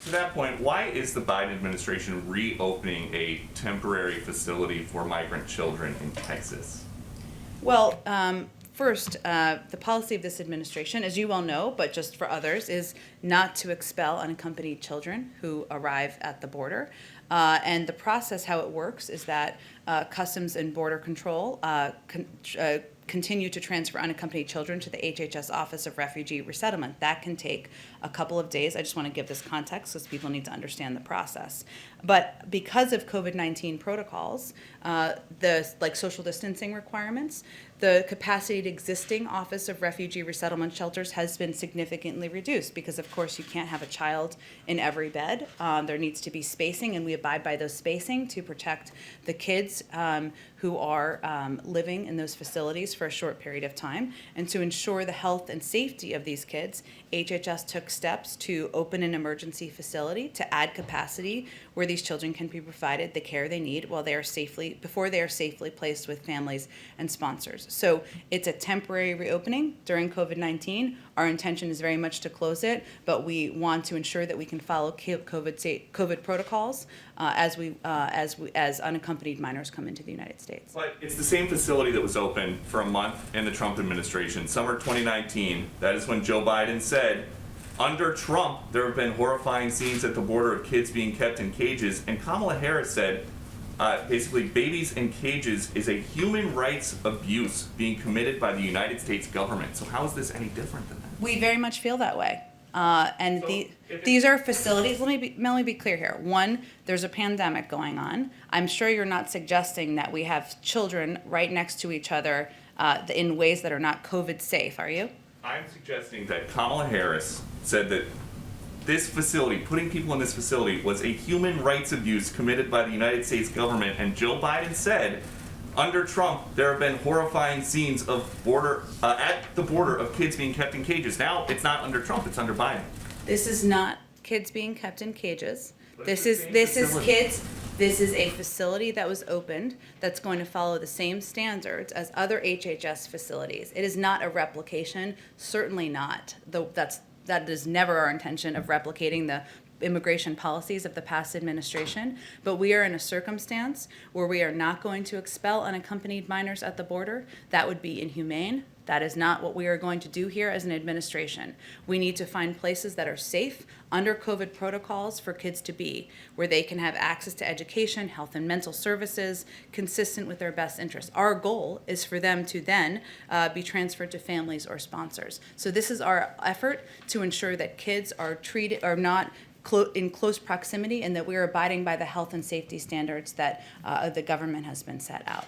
To that point, why is the Biden administration reopening a temporary facility for migrant children in Texas? Well, first, the policy of this administration, as you well know, but just for others, is not to expel unaccompanied children who arrive at the border. And the process, how it works, is that Customs and Border Control continue to transfer unaccompanied children to the HHS Office of Refugee Resettlement. That can take a couple of days. I just want to give this context because people need to understand the process. But because of COVID-19 protocols, like social distancing requirements, the capacity at existing Office of Refugee Resettlement shelters has been significantly reduced because, of course, you can't have a child in every bed. There needs to be spacing, and we abide by those spacing to protect the kids who are living in those facilities for a short period of time. And to ensure the health and safety of these kids, HHS took steps to open an emergency facility to add capacity where these children can be provided the care they need before they are safely placed with families and sponsors. So it's a temporary reopening during COVID-19. Our intention is very much to close it, but we want to ensure that we can follow COVID protocols as unaccompanied minors come into the United States. But it's the same facility that was open for a month in the Trump administration, summer 2019. That is when Joe Biden said, under Trump, there have been horrifying scenes at the border of kids being kept in cages. And Kamala Harris said, basically, babies in cages is a human rights abuse being committed by the United States government. So how is this any different than that? We very much feel that way. These are facilities. Let me be clear here. One, there's a pandemic going on. I'm sure you're not suggesting that we have children right next to each other in ways that are not COVID safe, are you? I'm suggesting that Kamala Harris said that this facility, putting people in this facility, was a human rights abuse committed by the United States government, and Joe Biden said, under Trump, there have been horrifying scenes of at the border of kids being kept in cages. Now, it's not under Trump, it's under Biden. This is not kids being kept in cages. This is kids. This is a facility that was opened that's going to follow the same standards as other HHS facilities. It is not a replication, certainly not. That is never our intention of replicating the immigration policies of the past administration, but we are in a circumstance where we are not going to expel unaccompanied minors at the border. That would be inhumane. That is not what we are going to do here as an administration. We need to find places that are safe under COVID protocols for kids to be, where they can have access to education, health and mental services, consistent with their best interests. Our goal is for them to then be transferred to families or sponsors. So this is our effort to ensure that kids are not in close proximity and that we are abiding by the health and safety standards that the government has been set out.